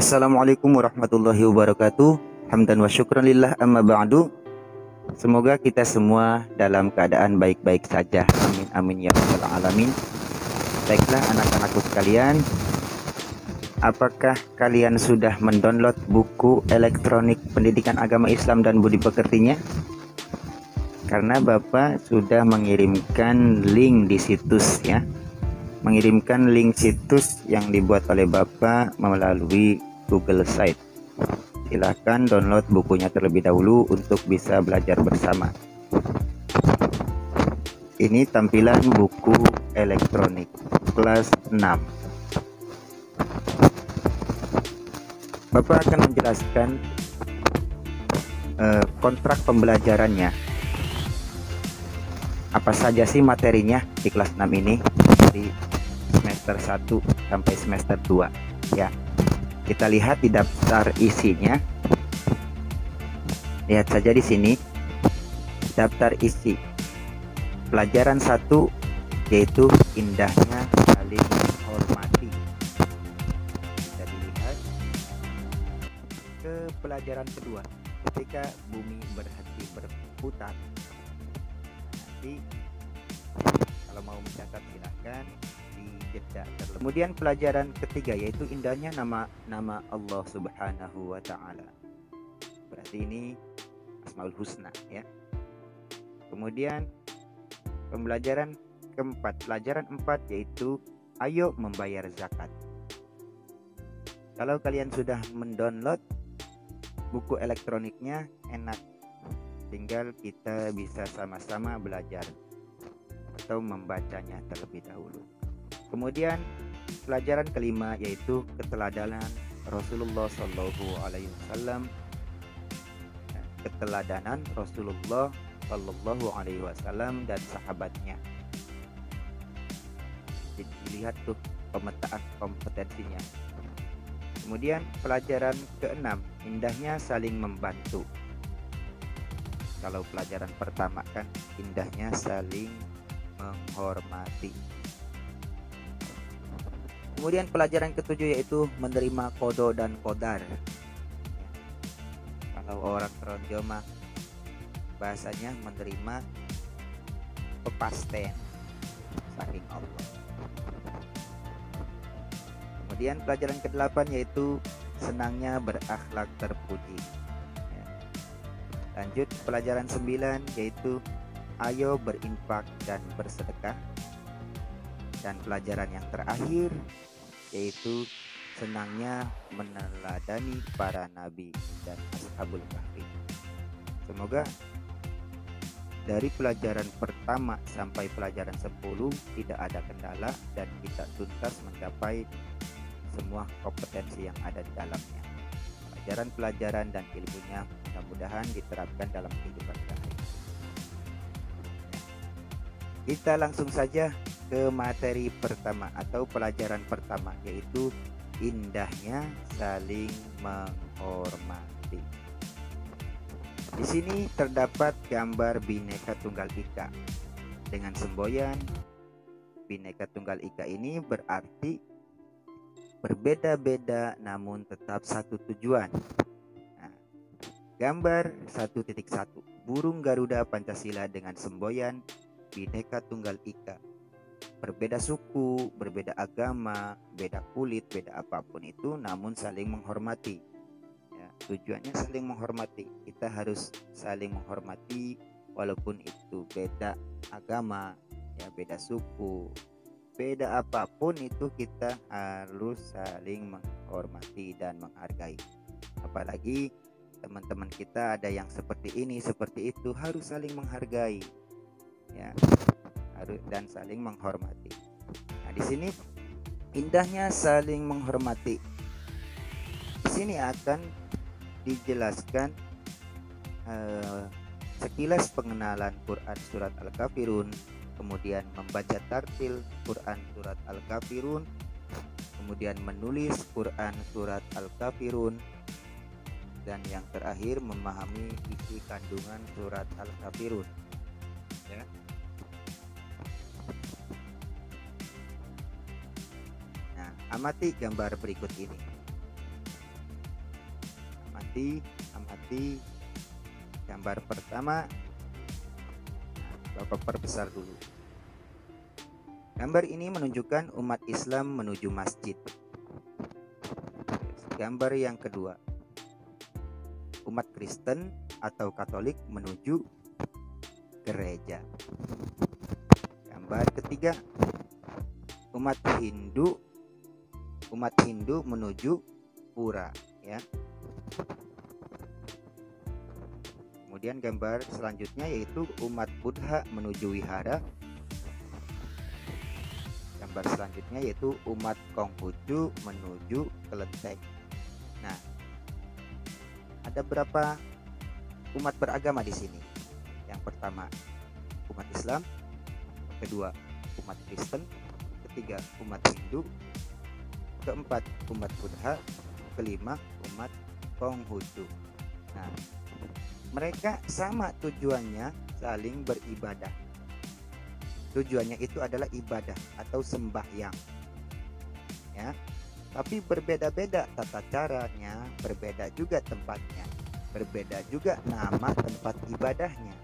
Assalamualaikum warahmatullahi wabarakatuh. Hamdan wa syukran lillah amma ba'du. Semoga kita semua dalam keadaan baik-baik saja. Amin amin ya rabbal alamin. Baiklah anak-anakku sekalian, apakah kalian sudah mendownload buku elektronik pendidikan agama Islam dan budi pekertinya? Karena Bapak sudah mengirimkan link di situs ya. Mengirimkan link situs yang dibuat oleh Bapak melalui Google Site. Silahkan download bukunya terlebih dahulu untuk bisa belajar bersama. Ini tampilan buku elektronik kelas 6. Bapak akan menjelaskan kontrak pembelajarannya. Apa saja sih materinya di kelas 6 ini? Dari semester 1 sampai semester 2 ya. Kita lihat di daftar isinya. Lihat saja di sini. Daftar isi. Pelajaran 1 yaitu indahnya saling menghormati. Bisa dilihat. Ke pelajaran kedua, ketika bumi berhenti berputar. Nanti kalau mau mencatat silahkan di jeda terlebih. Kemudian pelajaran ketiga yaitu indahnya nama Allah Subhanahu wa taala. Berarti ini Asmaul Husna ya. Kemudian pembelajaran keempat, pelajaran 4 yaitu ayo membayar zakat. Kalau kalian sudah mendownload buku elektroniknya enak. Tinggal kita bisa sama-sama belajar atau membacanya terlebih dahulu. Kemudian pelajaran kelima yaitu keteladanan Rasulullah Shallallahu Alaihi Wasallam. Keteladanan Rasulullah Shallallahu Alaihi Wasallam dan sahabatnya. Jadi dilihat tuh pemetaan kompetensinya. Kemudian pelajaran keenam, indahnya saling membantu. Kalau pelajaran pertama kan indahnya saling menghormati. Kemudian pelajaran ketujuh yaitu menerima kodo dan kodar. Kalau orang Toronjo mah bahasanya menerima kepastian saking Allah. Kemudian pelajaran ke-8 yaitu senangnya berakhlak terpuji. Lanjut pelajaran 9 yaitu ayo berinfak dan bersedekah. Dan pelajaran yang terakhir yaitu senangnya meneladani para nabi dan ashabul kahfi. Semoga dari pelajaran pertama sampai pelajaran 10 tidak ada kendala dan kita tuntas mencapai semua kompetensi yang ada di dalamnya. Pelajaran-pelajaran dan ilmunya mudah-mudahan diterapkan dalam kehidupan sehari-hari. Kita langsung saja ke materi pertama atau pelajaran pertama yaitu indahnya saling menghormati. Di sini terdapat gambar Bhinneka Tunggal Ika dengan semboyan. Bhinneka Tunggal Ika ini berarti berbeda-beda namun tetap satu tujuan. Nah, gambar 1.1 burung Garuda Pancasila dengan semboyan Bhinneka Tunggal Ika. Berbeda suku, berbeda agama, beda kulit, beda apapun itu, namun saling menghormati. Ya, tujuannya saling menghormati. Kita harus saling menghormati, walaupun itu beda agama, ya beda suku, beda apapun itu kita harus saling menghormati dan menghargai. Apalagi teman-teman kita ada yang seperti ini, seperti itu, harus saling menghargai. Ya. Dan saling menghormati. Nah, di sini indahnya saling menghormati. Di sini akan dijelaskan sekilas pengenalan Quran surat Al-Kafirun, kemudian membaca tartil Quran surat Al-Kafirun, kemudian menulis Quran surat Al-Kafirun, dan yang terakhir memahami isi kandungan surat Al-Kafirun. Ya. Amati gambar berikut ini. amati gambar pertama. Bapak perbesar dulu. Gambar ini menunjukkan umat Islam menuju masjid. Gambar yang kedua, umat Kristen atau Katolik menuju gereja. Gambar ketiga, umat Hindu menuju pura, ya. Kemudian gambar selanjutnya yaitu umat Buddha menuju wihara. Gambar selanjutnya yaitu umat Konghucu menuju kelenteng. Nah, ada berapa umat beragama di sini? Yang pertama, umat Islam. Kedua, umat Kristen. Ketiga, umat Hindu. Keempat, umat Buddha. Kelima, umat Konghucu. Nah, mereka sama tujuannya, saling beribadah. Tujuannya itu adalah ibadah atau sembahyang, ya. Tapi berbeda-beda tata caranya, berbeda juga tempatnya, berbeda juga nama tempat ibadahnya.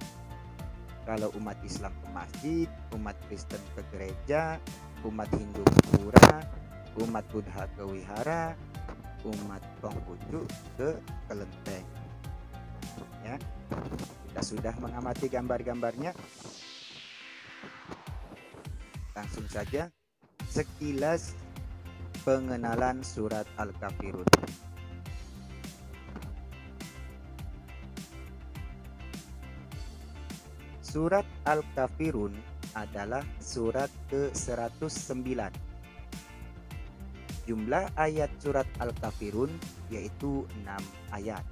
Kalau umat Islam ke masjid, umat Kristen ke gereja, umat Hindu ke pura, umat Buddha ke wihara, umat Konghucu ke kelenteng. Ya, kita sudah mengamati gambar-gambarnya. Langsung saja sekilas pengenalan surat Al-Kafirun. Surat Al-Kafirun adalah surat ke-109. Jumlah ayat surat Al-Kafirun yaitu 6 ayat.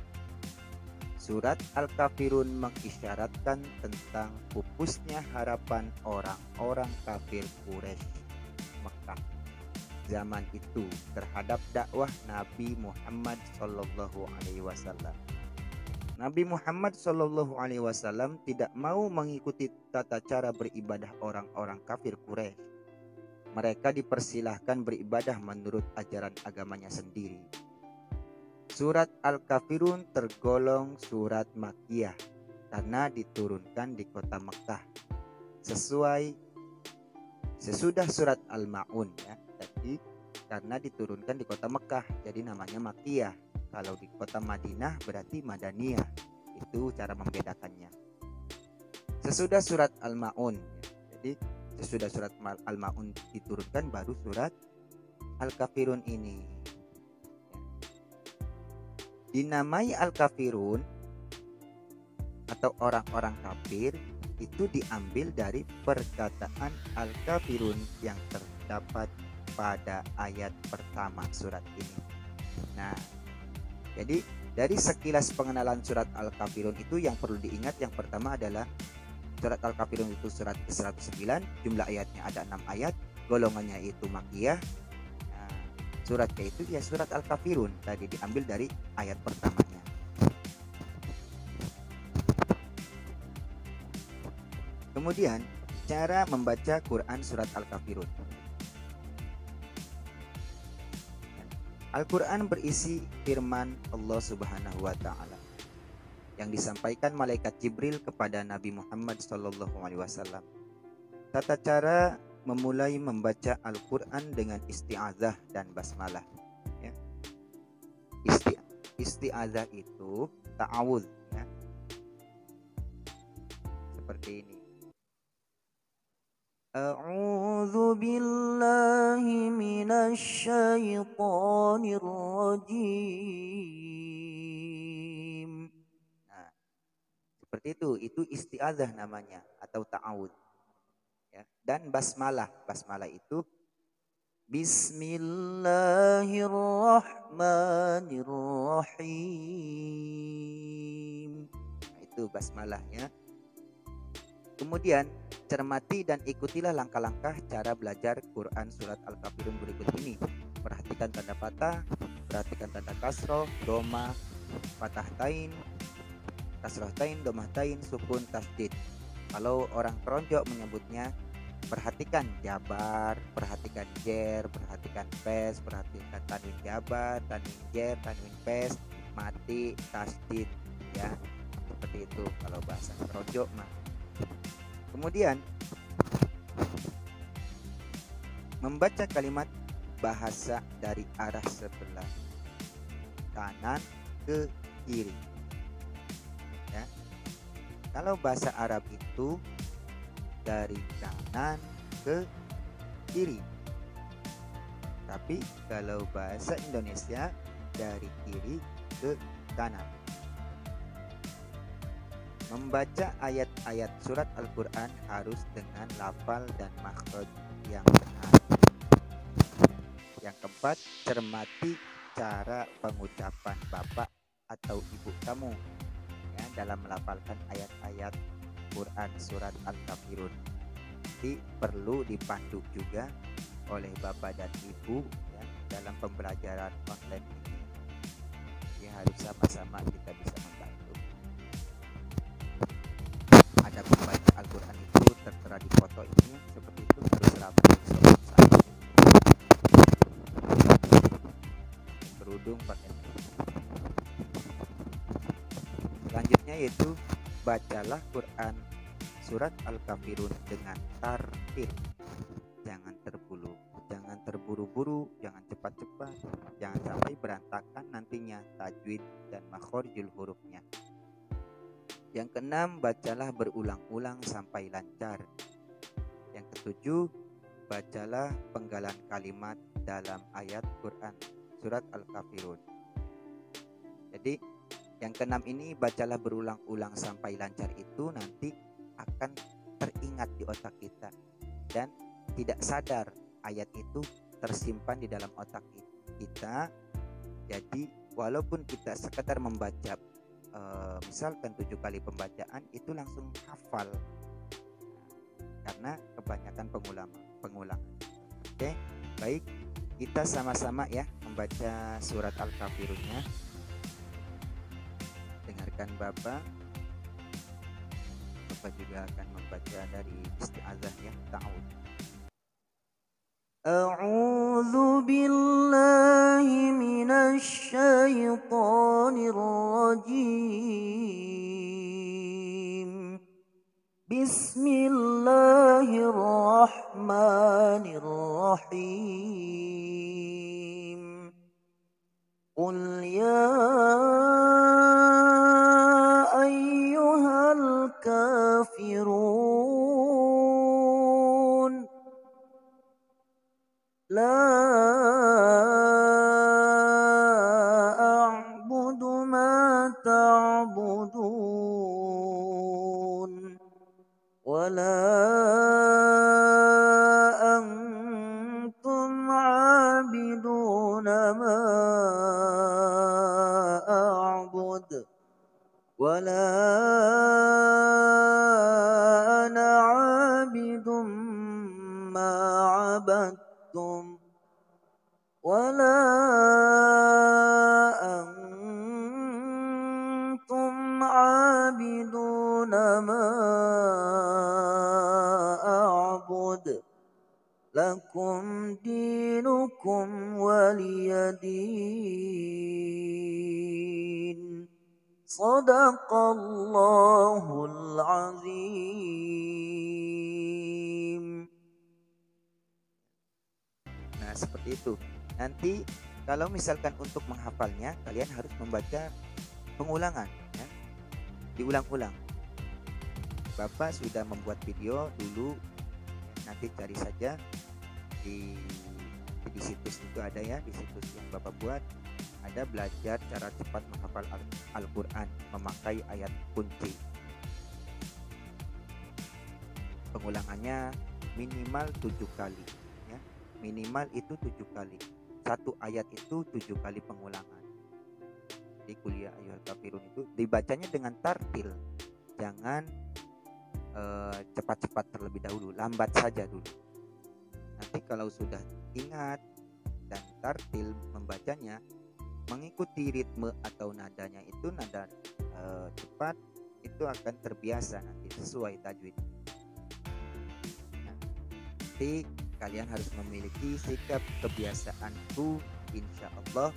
Surat Al-Kafirun mengisyaratkan tentang pupusnya harapan orang-orang kafir Quraisy Mekah zaman itu terhadap dakwah Nabi Muhammad SAW. Nabi Muhammad SAW tidak mau mengikuti tata cara beribadah orang-orang kafir Quraisy. Mereka dipersilahkan beribadah menurut ajaran agamanya sendiri. Surat Al-Kafirun tergolong surat Makkiyah karena diturunkan di kota Mekah. Sesudah surat Al-Ma'un, ya. Jadi karena diturunkan di kota Mekah, jadi namanya Makkiyah. Kalau di kota Madinah berarti Madaniyah. Itu cara membedakannya. Sesudah surat Al-Ma'un, ya. Jadi sesudah surat Al-Ma'un diturunkan baru surat Al-Kafirun ini. Dinamai Al-Kafirun atau orang-orang kafir itu diambil dari perkataan Al-Kafirun yang terdapat pada ayat pertama surat ini. Nah, jadi dari sekilas pengenalan surat Al-Kafirun itu yang perlu diingat, yang pertama adalah surat Al-Kafirun itu surat ke-109, jumlah ayatnya ada 6 ayat, golongannya itu Makkiyah. Suratnya itu ya surat Al-Kafirun, tadi diambil dari ayat pertamanya. Kemudian cara membaca Quran surat Al-Kafirun. Al-Quran berisi firman Allah Subhanahu wa Ta'ala yang disampaikan malaikat Jibril kepada Nabi Muhammad SAW. Tata cara memulai membaca Al-Quran dengan isti'adzah dan basmalah, ya. Isti'adzah itu ta'awudz, ya. Seperti ini. A'udzu billahi minasy syaithanir rajim. Nah, seperti itu isti'adzah namanya atau ta'awudz. Ya, dan basmalah itu Bismillahirrahmanirrahim. Nah, itu basmalahnya. Kemudian cermati dan ikutilah langkah-langkah cara belajar Quran surat Al-Kafirun berikut ini. Perhatikan tanda patah, perhatikan tanda kasroh, doma, patah tain, kasroh tain, domah tain, sukun, tasdid. Kalau orang keroncong menyebutnya, perhatikan jabar, perhatikan jer, perhatikan pes, perhatikan tanwin jabar, tanwin jer, tanwin pes. mati, tasdid, ya seperti itu kalau bahasa kerojo mah. Kemudian membaca kalimat bahasa dari arah sebelah kanan ke kiri, ya. Kalau bahasa Arab itu dari kanan ke kiri, tapi kalau bahasa Indonesia dari kiri ke kanan. Membaca ayat-ayat surat Al-Quran harus dengan lafal dan makhraj yang benar. Yang keempat, cermati cara pengucapan bapak atau ibu kamu, ya, dalam melafalkan ayat-ayat Quran surat Al-Kafirun. Jadi perlu dipandu juga oleh bapak dan ibu, ya, dalam pembelajaran online ini. Ya, harus sama-sama kita bisa membantu. Ada pembaca Al-Quran itu tertera di foto ini seperti itu, harus rapi, kerudung pakai. Selanjutnya yaitu bacalah Quran surat Al-Kafirun dengan tartil. Jangan terburu-buru, jangan cepat-cepat, jangan sampai berantakan nantinya tajwid dan makhorijul hurufnya. Yang keenam, bacalah berulang-ulang sampai lancar. Yang ketujuh, bacalah penggalan kalimat dalam ayat Quran surat Al-Kafirun. Jadi yang keenam ini, bacalah berulang-ulang sampai lancar, itu nanti akan teringat di otak kita dan tidak sadar ayat itu tersimpan di dalam otak kita. Jadi walaupun kita sekedar membaca misalkan 7 kali pembacaan, itu langsung hafal karena kebanyakan pengulangan. Oke, baik, kita sama-sama ya membaca surat Al-Kafirunnya. Dengarkan Bapak juga akan membaca dari isti'adzah ya, ta'awudz. A'udzu billahi minasy syaithanir rajim. Bismillahirrahmanirrahim. Qul ya ayyuhal kafirun la a'budu ma ta'budun wa la antum 'abiduna ma a'bud wa la ana 'abidum ma 'abadtum wala antum 'abiduna ma a'bud lakum dinukum waliyadin. Shadaqallahul azim. Nah, seperti itu. Nanti kalau misalkan untuk menghafalnya, kalian harus membaca pengulangan, ya. Diulang-ulang. Bapak sudah membuat video dulu, nanti cari saja di situs itu ada ya, di situs yang Bapak buat ada belajar cara cepat menghafal Al-Quran memakai ayat kunci. Pengulangannya minimal 7 kali, ya. Minimal itu 7 kali. Satu ayat itu 7 kali pengulangan. Di kuliah ayat kafirun itu dibacanya dengan tartil. Jangan cepat-cepat terlebih dahulu, lambat saja dulu. Nanti kalau sudah ingat dan tartil membacanya, mengikuti ritme atau nadanya itu nada cepat, itu akan terbiasa nanti sesuai tajwid. Nanti kalian harus memiliki sikap kebiasaan itu, insya Allah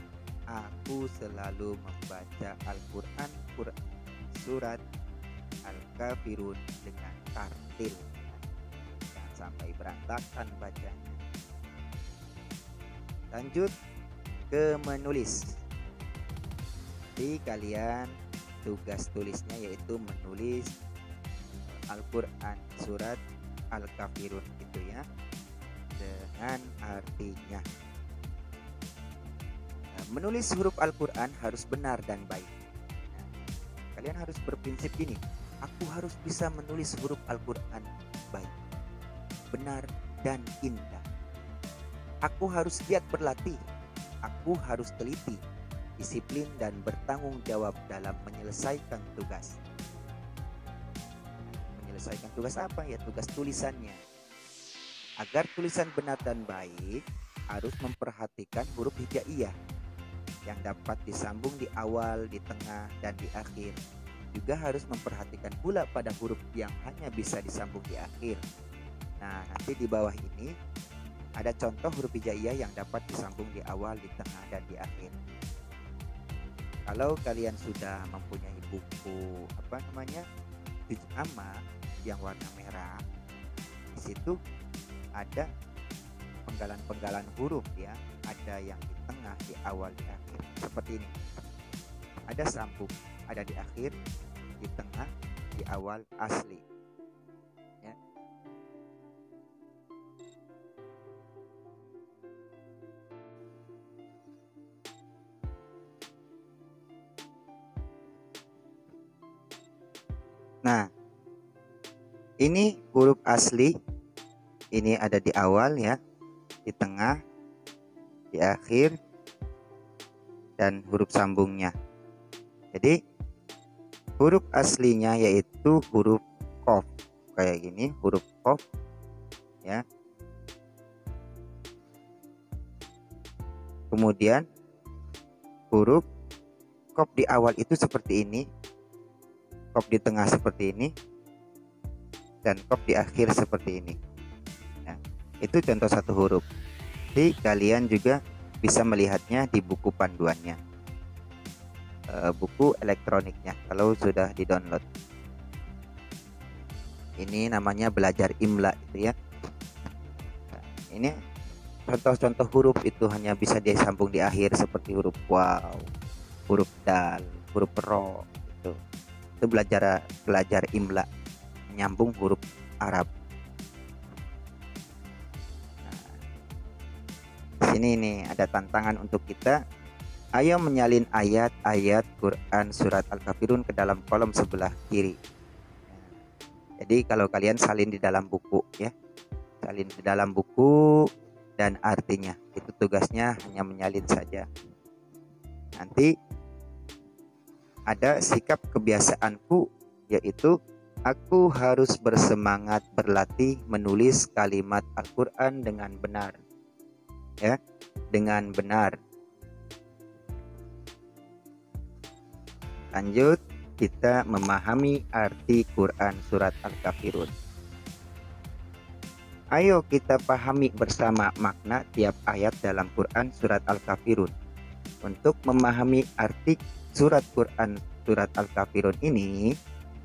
Aku selalu membaca Al-Quran surat Al-Kafirun dengan tartil. Jangan sampai berantakan bacanya. Lanjut ke menulis. Jadi kalian tugas tulisnya yaitu menulis Al-Quran surat Al-Kafirun gitu ya, dengan artinya. Nah, menulis huruf Al-Quran harus benar dan baik. Nah, kalian harus berprinsip gini, aku harus bisa menulis huruf Al-Quran baik, benar, dan indah. Aku harus giat berlatih, aku harus teliti, disiplin, dan bertanggung jawab dalam menyelesaikan tugas. Menyelesaikan tugas apa ya? Tugas tulisannya. Agar tulisan benar dan baik, harus memperhatikan huruf hijaiyah yang dapat disambung di awal, di tengah, dan di akhir. Juga harus memperhatikan pula pada huruf yang hanya bisa disambung di akhir. Nah, nanti di bawah ini ada contoh huruf hijaiyah yang dapat disambung di awal, di tengah, dan di akhir. Kalau kalian sudah mempunyai buku juz amma yang warna merah, di situ ada penggalan-penggalan huruf ya, ada yang di tengah, di awal, di akhir. Seperti ini. Ada sambung, ada di akhir, di tengah, di awal, asli. Ya. Nah, ini huruf asli, ini ada di awal ya, di tengah, di akhir, dan huruf sambungnya. Jadi huruf aslinya yaitu huruf qaf, kayak gini, huruf qaf ya. Kemudian huruf qaf di awal itu seperti ini, qaf di tengah seperti ini, dan qaf di akhir seperti ini. Nah, itu contoh satu huruf. Jadi kalian juga bisa melihatnya di buku panduannya, buku elektroniknya kalau sudah di-download. Ini namanya belajar imla itu ya. Nah, ini contoh-contoh huruf itu hanya bisa disambung di akhir seperti huruf waw, huruf dal, huruf ro itu. Itu belajar imla, menyambung huruf Arab. Sini nih ada tantangan untuk kita. Ayo menyalin ayat-ayat Quran surat Al-Kafirun ke dalam kolom sebelah kiri. Jadi kalau kalian salin di dalam buku ya, salin di dalam buku dan artinya. Itu tugasnya hanya menyalin saja. Nanti ada sikap kebiasaanku, yaitu aku harus bersemangat berlatih menulis kalimat Al-Quran dengan benar. Ya, dengan benar. Lanjut, kita memahami arti Quran surat Al-Kafirun. Ayo kita pahami bersama makna tiap ayat dalam Quran surat Al-Kafirun. Untuk memahami arti surat Quran surat Al-Kafirun ini,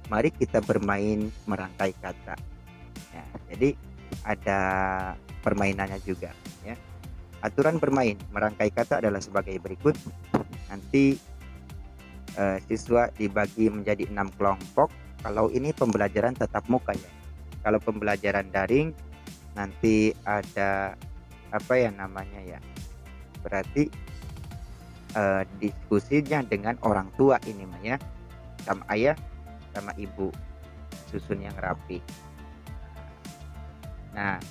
mari kita bermain merangkai kata. Ya, jadi ada permainannya juga ya. Aturan bermain merangkai kata adalah sebagai berikut. Nanti siswa dibagi menjadi 6 kelompok. Kalau ini pembelajaran tatap muka ya. Kalau pembelajaran daring nanti ada berarti diskusinya dengan orang tua ini mah ya, sama ayah sama ibu, susun yang rapi. Nah,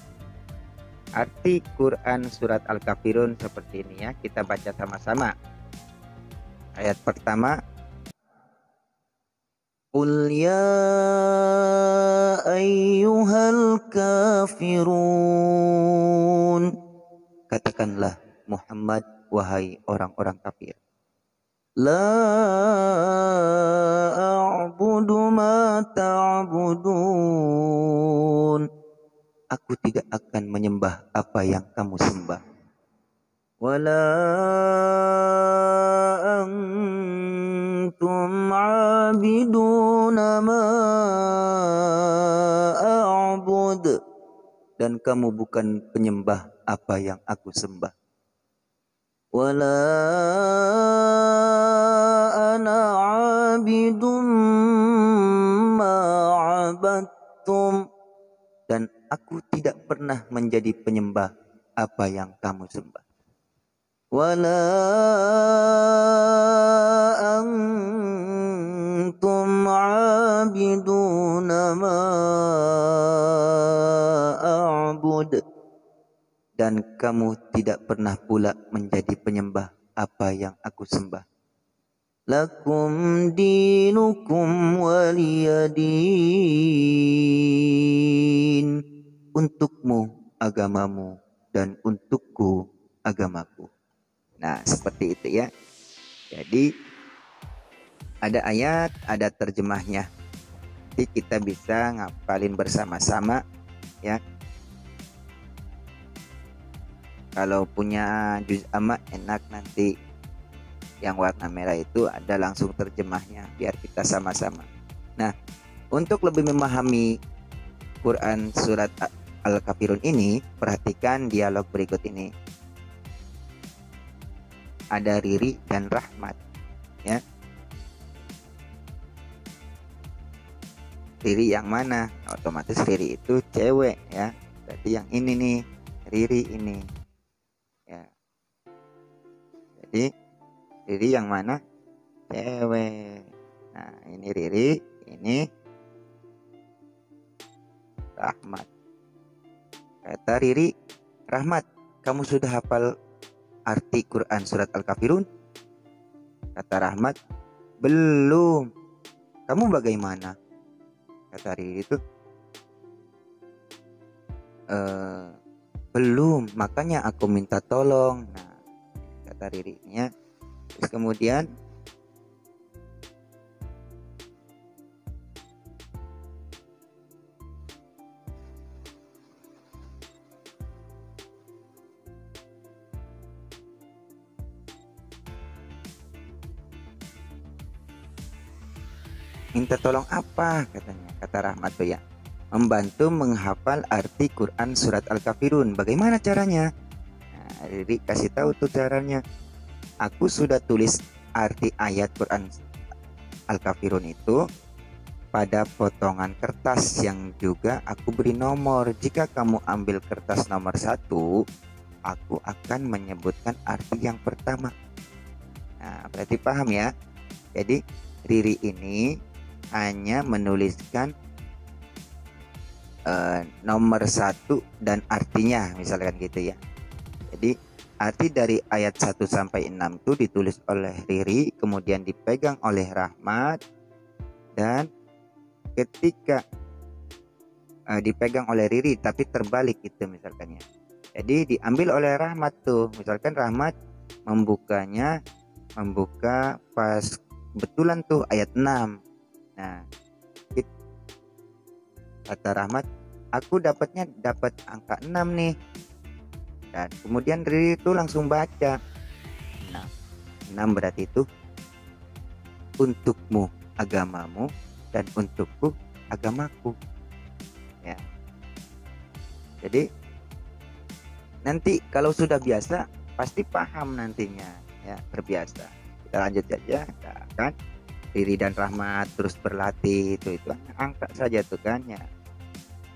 arti Quran surat Al-Kafirun seperti ini ya, kita baca sama-sama. Ayat pertama, Qul ya ayyuhal kafirun. Katakanlah Muhammad, wahai orang-orang kafir. La a'budu ma ta'budun. Aku tidak akan menyembah apa yang kamu sembah. Wala عابدون ما أعبد. Dan kamu bukan penyembah apa yang aku sembah. Wala ana abidum ma abadtum. Dan aku tidak pernah menjadi penyembah apa yang kamu sembah. Wala antum abiduna ma a'bud. Dan kamu tidak pernah pula menjadi penyembah apa yang aku sembah. Lakum dinukum waliyadin. Untukmu agamamu dan untukku agamaku. Nah, seperti itu ya. Jadi ada ayat, ada terjemahnya. Jadi kita bisa ngapalin bersama-sama ya. Kalau punya juz amma enak nanti yang warna merah itu ada langsung terjemahnya biar kita sama-sama. Nah, untuk lebih memahami Quran surat Al-Kafirun ini, perhatikan dialog berikut ini. Ada Riri dan Rahmat ya. Riri yang mana? Otomatis Riri itu cewek ya. Berarti yang ini nih, Riri ini. Ya. Jadi Riri yang mana? Cewek. Nah, ini Riri, ini Rahmat. Kata Riri, Rahmat, kamu sudah hafal arti Quran surat Al-Kafirun? Kata Rahmat, belum. Kamu bagaimana? Kata Riri itu, belum, makanya aku minta tolong. Nah, kata Ririnya. Terus kemudian minta tolong apa katanya, kata Rahmat tuh ya, membantu menghafal arti Quran surat Al-Kafirun. Bagaimana caranya? Nah, Riri kasih tahu tuh caranya. Aku sudah tulis arti ayat Quran Al-Kafirun itu pada potongan kertas yang juga aku beri nomor. Jika kamu ambil kertas nomor 1, aku akan menyebutkan arti yang pertama. Nah, berarti paham ya. Jadi Riri ini hanya menuliskan nomor 1 dan artinya, misalkan gitu ya. Jadi arti dari ayat 1 sampai 6 itu ditulis oleh Riri, kemudian dipegang oleh Rahmat, dan ketika dipegang oleh Riri tapi terbalik gitu misalkan ya. Jadi diambil oleh Rahmat tuh, misalkan Rahmat membuka pas betulan tuh ayat 6. Nah, kata Rahmat, aku dapat angka 6 nih. Dan kemudian Riri itu langsung baca. Nah, 6 berarti itu untukmu agamamu dan untukku agamaku. Ya. Jadi nanti kalau sudah biasa pasti paham nantinya ya, terbiasa. Kita lanjut saja kan. Riri dan Rahmat terus berlatih itu angka saja tuh kan ya.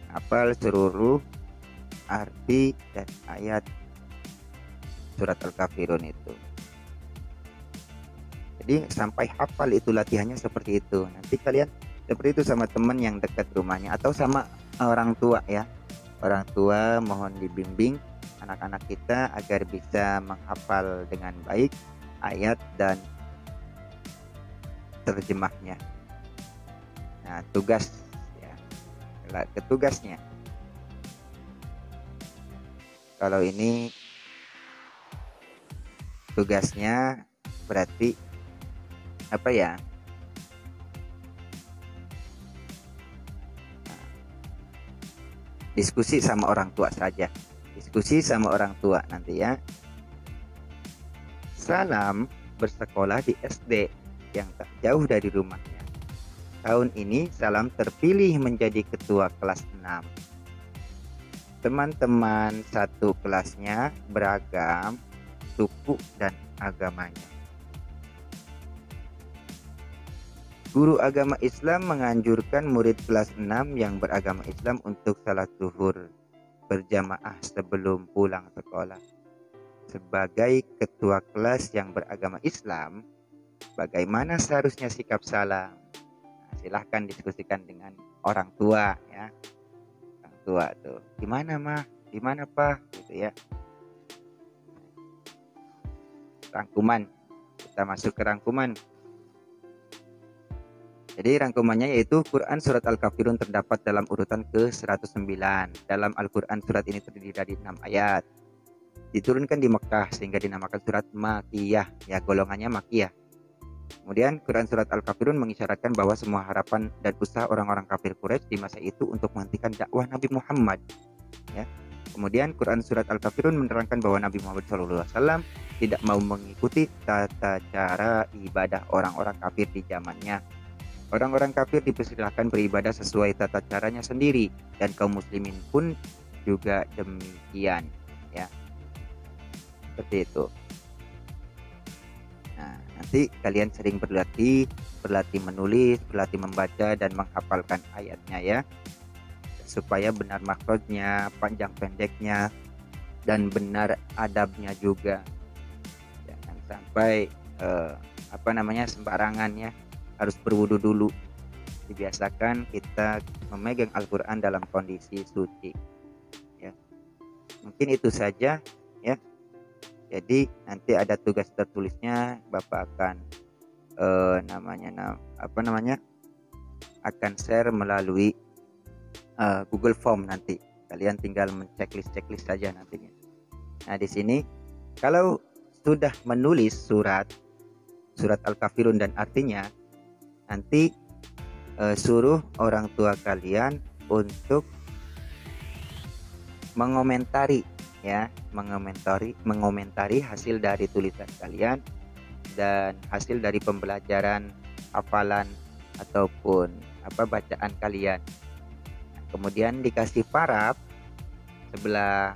Hafal seluruh arti dan ayat surat Al-Kafirun itu. Jadi sampai hafal itu latihannya seperti itu. Nanti kalian seperti itu sama teman yang dekat rumahnya atau sama orang tua ya. Orang tua mohon dibimbing anak-anak kita agar bisa menghafal dengan baik ayat dan terjemahnya. Nah, tugasnya. Kalau ini tugasnya berarti apa ya? Diskusi sama orang tua saja. Diskusi sama orang tua nanti ya. Salam bersekolah di SD yang tak jauh dari rumahnya. tahun ini Salam terpilih menjadi ketua kelas 6. Teman-teman satu kelasnya beragam suku dan agamanya. Guru agama Islam menganjurkan murid kelas 6 yang beragama Islam untuk salat zuhur berjamaah sebelum pulang sekolah. Sebagai ketua kelas yang beragama Islam, bagaimana seharusnya sikap Salam? Nah, silahkan diskusikan dengan orang tua ya. Orang tua tuh, gimana mah, gimana pak, gitu ya. Rangkuman, kita masuk ke rangkuman. Jadi rangkumannya yaitu Quran Surat Al-Kafirun terdapat dalam urutan ke-109. Dalam Al-Quran surat ini terdiri dari 6 ayat. Diturunkan di Mekah sehingga dinamakan surat Makiyah, ya golongannya Makiyah. Kemudian Quran Surat Al-Kafirun mengisyaratkan bahwa semua harapan dan usaha orang-orang kafir Quraisy di masa itu untuk menghentikan dakwah Nabi Muhammad. Ya. Kemudian Quran Surat Al-Kafirun menerangkan bahwa Nabi Muhammad SAW tidak mau mengikuti tata cara ibadah orang-orang kafir di zamannya. Orang-orang kafir dipersilahkan beribadah sesuai tata caranya sendiri dan kaum muslimin pun juga demikian, ya. Seperti itu. Nah, nanti kalian sering berlatih menulis, berlatih membaca dan menghafalkan ayatnya ya. Supaya benar makhrajnya, panjang pendeknya dan benar adabnya juga. Jangan sampai sembarangan ya. Harus berwudu dulu. Dibiasakan kita memegang Al-Quran dalam kondisi suci ya. Mungkin itu saja ya. Jadi nanti ada tugas tertulisnya, Bapak akan akan share melalui Google Form nanti. Kalian tinggal menceklis saja nantinya. Nah, di sini kalau sudah menulis surat Al-Kafirun dan artinya, nanti suruh orang tua kalian untuk mengomentari hasil dari tulisan kalian dan hasil dari pembelajaran hafalan ataupun bacaan kalian. Nah, kemudian dikasih paraf sebelah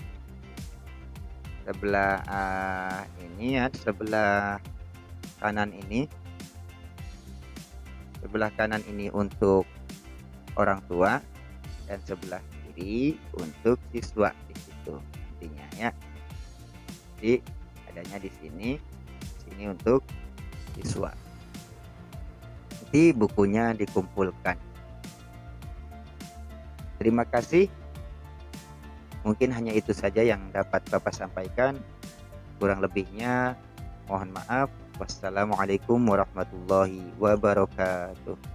kanan ini untuk orang tua dan sebelah kiri untuk siswa di situ nantinya ya. Jadi adanya di sini untuk siswa. Nanti bukunya dikumpulkan. Terima kasih. Mungkin hanya itu saja yang dapat Bapak sampaikan. Kurang lebihnya mohon maaf. Wassalamualaikum warahmatullahi wabarakatuh.